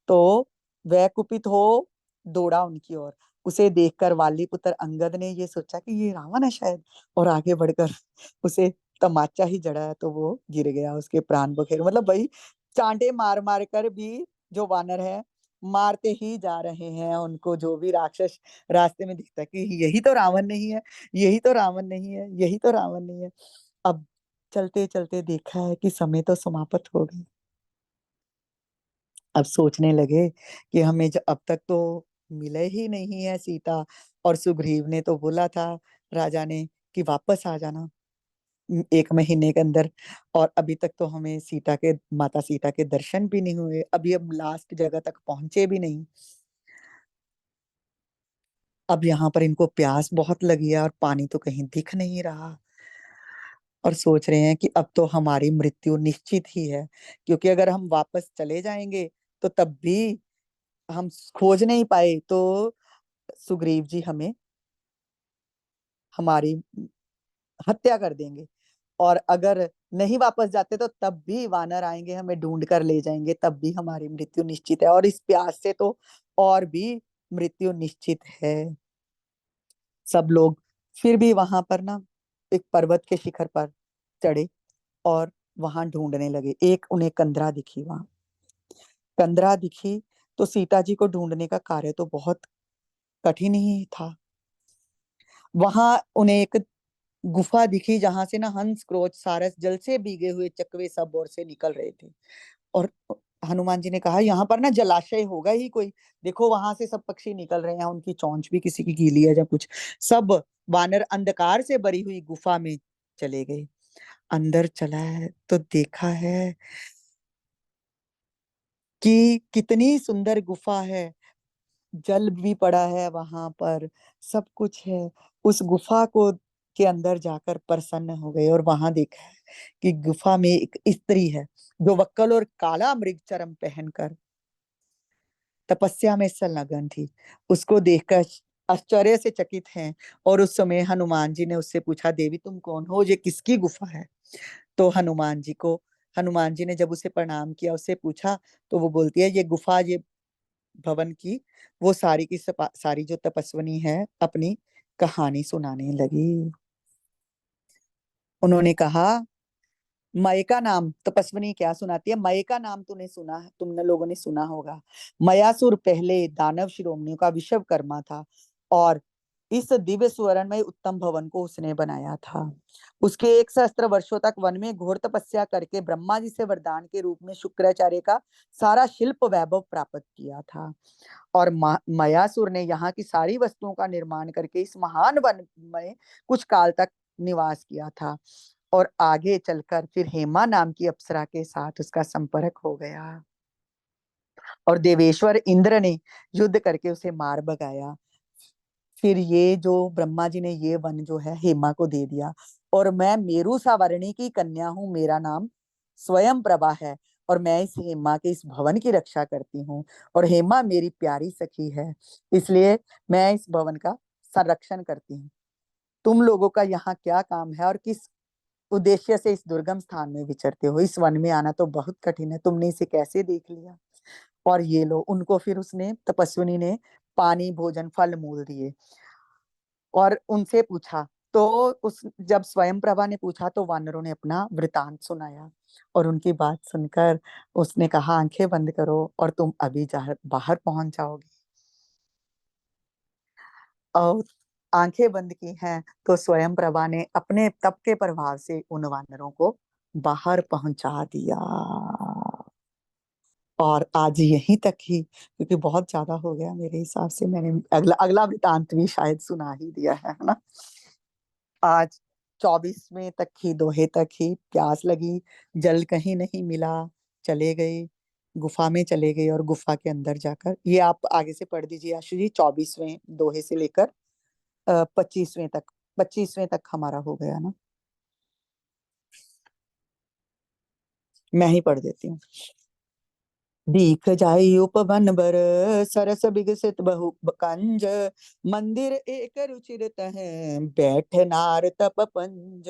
तो वह कुपित हो दौड़ा उनकी ओर। उसे देखकर वाली पुत्र अंगद ने ये सोचा कि ये रावण है शायद, और आगे बढ़कर उसे तमाचा ही जड़ा है, तो वो गिर गया, उसके प्राण बखेर। मतलब वही चांटे मार मार कर भी जो वानर है, मारते ही जा रहे हैं उनको। जो भी राक्षस रास्ते में दिखता है कि यही तो रावण नहीं है, यही तो रावण नहीं है, यही तो रावण नहीं है। अब चलते चलते देखा है कि समय तो समाप्त हो गई। अब सोचने लगे कि हमें अब तक तो मिले ही नहीं है सीता, और सुग्रीव ने तो बोला था राजा ने कि वापस आ जाना 1 महीने के अंदर, और अभी तक तो हमें सीता के, माता सीता के दर्शन भी नहीं हुए, अभी हम लास्ट जगह तक पहुंचे भी नहीं। अब यहाँ पर इनको प्यास बहुत लगी है, और पानी तो कहीं दिख नहीं रहा, और सोच रहे हैं कि अब तो हमारी मृत्यु निश्चित ही है, क्योंकि अगर हम वापस चले जाएंगे तो तब भी हम खोज नहीं पाए, तो सुग्रीव जी हमें, हमारी हत्या कर देंगे। और अगर नहीं वापस जाते तो तब भी वानर आएंगे, हमें ढूंढ कर ले जाएंगे, तब भी हमारी मृत्यु निश्चित है, और इस प्यास से तो और भी मृत्यु निश्चित है। सब लोग फिर भी वहां पर ना एक पर्वत के शिखर पर चढ़े, और वहां ढूंढने लगे। एक उन्हें कंदरा दिखी, वहां कंदरा दिखी, तो सीता जी को ढूंढने का कार्य तो बहुत कठिन ही था। वहां उन्हें एक गुफा दिखी, जहां से ना हंस क्रोच सारस जल से भीगे हुए चकवे सब ओर से निकल रहे थे। और हनुमान जी ने कहा यहाँ पर ना जलाशय होगा ही कोई, देखो वहां से सब पक्षी निकल रहे हैं, उनकी चोंच भी किसी की गीली है या कुछ। सब वानर अंधकार से भरी हुई गुफा में चले गए। अंदर चला है तो देखा है कि कितनी सुंदर गुफा है, जल भी पड़ा है वहां पर, सब कुछ है। उस गुफा को के अंदर जाकर प्रसन्न हो गए, और वहां देखा है कि गुफा में एक स्त्री है, जो वक्कल और काला मृग चर्म पहनकर तपस्या में संलग्न थी। उसको देखकर आश्चर्य से चकित हैं। और उस समय हनुमान जी ने उससे पूछा, देवी तुम कौन हो, ये किसकी गुफा है? तो हनुमान जी ने जब उसे प्रणाम किया, उससे पूछा, तो वो बोलती है, ये गुफा, ये भवन की, वो सारी की सारी जो तपस्विनी है, अपनी कहानी सुनाने लगी। उन्होंने कहा, मय का नाम तपस्विनी क्या सुनाती है, मय का नाम तूने सुना है, तुमने लोगों ने सुना होगा। मयासुर पहले दानव शिरोमणियों का विश्वकर्मा था और इस दिव्य सुवर्णमय उत्तम भवन को उसने बनाया था। उसके 1 सहस्त्र वर्षों तक वन में घोर तपस्या करके ब्रह्मा जी से वरदान के रूप में शुक्राचार्य का सारा शिल्प वैभव प्राप्त किया था। और मयासुर ने यहाँ की सारी वस्तुओं का निर्माण करके इस महान वन में कुछ काल तक निवास किया था। और आगे चलकर फिर हेमा नाम की अप्सरा के साथ उसका संपर्क हो गया और देवेश्वर इंद्र ने युद्ध करके उसे मार भगाया। फिर ये जो ब्रह्मा जी ने ये वन जो है हेमा को दे दिया। और मैं मेरु सावर्णी की कन्या हूँ, मेरा नाम स्वयं प्रभा है और मैं इस हेमा के इस भवन की रक्षा करती हूँ और हेमा मेरी प्यारी सखी है, इसलिए मैं इस भवन का संरक्षण करती हूँ। तुम लोगों का यहाँ क्या काम है और किस उद्देश्य से इस दुर्गम स्थान में विचरते हो? इस वन में आना तो बहुत कठिन है, तुमने इसे कैसे देख लिया? और ये लो, उनको फिर उसने तपस्विनी ने पानी भोजन फल मूल दिए और उनसे पूछा। तो उस जब स्वयं प्रभा ने पूछा तो वानरों ने अपना वृतांत सुनाया और उनकी बात सुनकर उसने कहा, आंखें बंद करो और तुम अभी बाहर पहुंच जाओगे। और आंखें बंद की हैं तो स्वयं प्रभा ने अपने तप के प्रभाव से उन वानरों को बाहर पहुंचा दिया। और आज यहीं तक ही, क्योंकि बहुत ज्यादा हो गया मेरे हिसाब से, मैंने अगला अगला वृतांत भी शायद सुना ही दिया है ना। आज 24वें तक ही, दोहे तक ही प्यास लगी, जल कहीं नहीं मिला, चले गए गुफा में, चले गए और गुफा के अंदर जाकर, ये आप आगे से पढ़ दीजिए आशु जी, 24वें दोहे से लेकर 25वें तक, 25वें तक हमारा हो गया ना। मैं ही पढ़ देती हूँ। दीख जाई उपवन बर, सरस बिगसित बहु कंज, मंदिर एक रुचिर तह, बैठ नार तप पंज।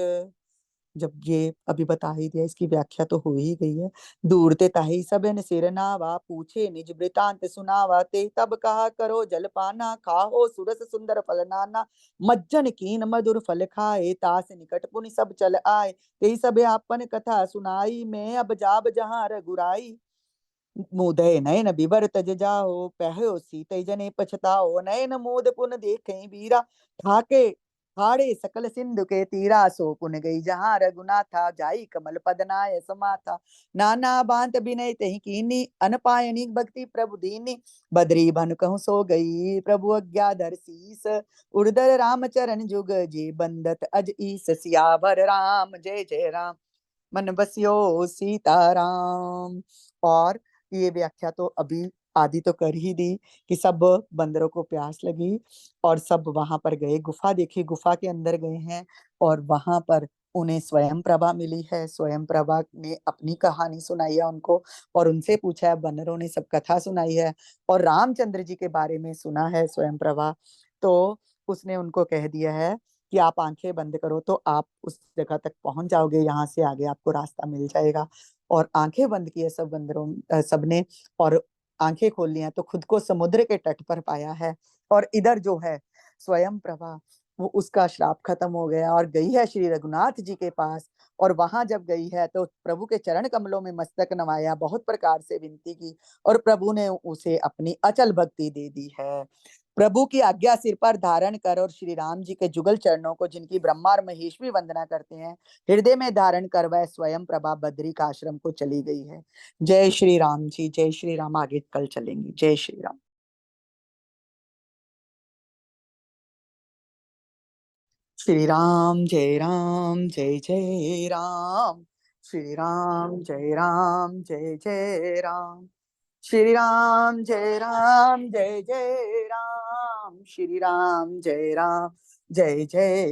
जब ये अभी बता ही दिया, इसकी व्याख्या तो हो ही गई है। दूर ते ताहि सबन सिर नावा, पूछे निज वृतांत सुनावा, ते तब कहा करो जल पाना, खाहो सुरस सुंदर फल नाना, मज्जन कीन मधुर फल खाए, तास निकट पुनि सब चल आए, ते सब आपन कथा सुनाई, मैं अब जाब जहां रघुराई। मुदय नयन बिबर तज जाओ, पहयो सीतै जने पछताओ, नयन मोद पुन देखे बीरा, ठाके हाड़े सकल सिंधु के तीरा, सो पुन गई जहां रघुनाथा, जाई कमल पद नाय समाथा, नाना बांत बिनय तहि कीनी, अनपायनी भक्ति प्रभु दीनी, बद्री बन कहूँ सो गई, प्रभु अज्ञा धर शीस, उर्दर राम चरण जुग, जे बंदत अज ईस, सियावर राम जय जय राम, मन बसियो सीताराम। और ये व्याख्या तो अभी आदि तो कर ही दी कि सब बंदरों को प्यास लगी और सब वहां पर गए, गुफा देखी, गुफा के अंदर गए हैं और वहां पर उन्हें स्वयं प्रभा मिली है। स्वयं प्रभा ने अपनी कहानी सुनाई है उनको और उनसे पूछा है, बंदरों ने सब कथा सुनाई है और रामचंद्र जी के बारे में सुना है स्वयं प्रभा। तो उसने उनको कह दिया है कि आप आंखें बंद करो तो आप उस जगह तक पहुंच जाओगे, यहाँ से आगे आपको रास्ता मिल जाएगा। और आंखें बंद की है सब बंदरों सबने, और आंखें खोल ली हैं तो खुद को समुद्र के तट पर पाया है। और इधर जो है स्वयं प्रभा, वो उसका श्राप खत्म हो गया और गई है श्री रघुनाथ जी के पास। और वहां जब गई है तो प्रभु के चरण कमलों में मस्तक नवाया, बहुत प्रकार से विनती की और प्रभु ने उसे अपनी अचल भक्ति दे दी है। प्रभु की आज्ञा सिर पर धारण कर और श्री राम जी के जुगल चरणों को, जिनकी ब्रह्मा और महेश भी वंदना करते हैं, हृदय में धारण कर वह स्वयं प्रभा बद्री का आश्रम को चली गई है। जय श्री राम जी, जय श्री राम। आगे कल चलेंगे। जय श्री राम। श्री राम जय राम, जय जय राम। श्री राम जय राम, जय जय राम। श्री राम जय राम, जय जय राम। श्री राम जय राम, जय जय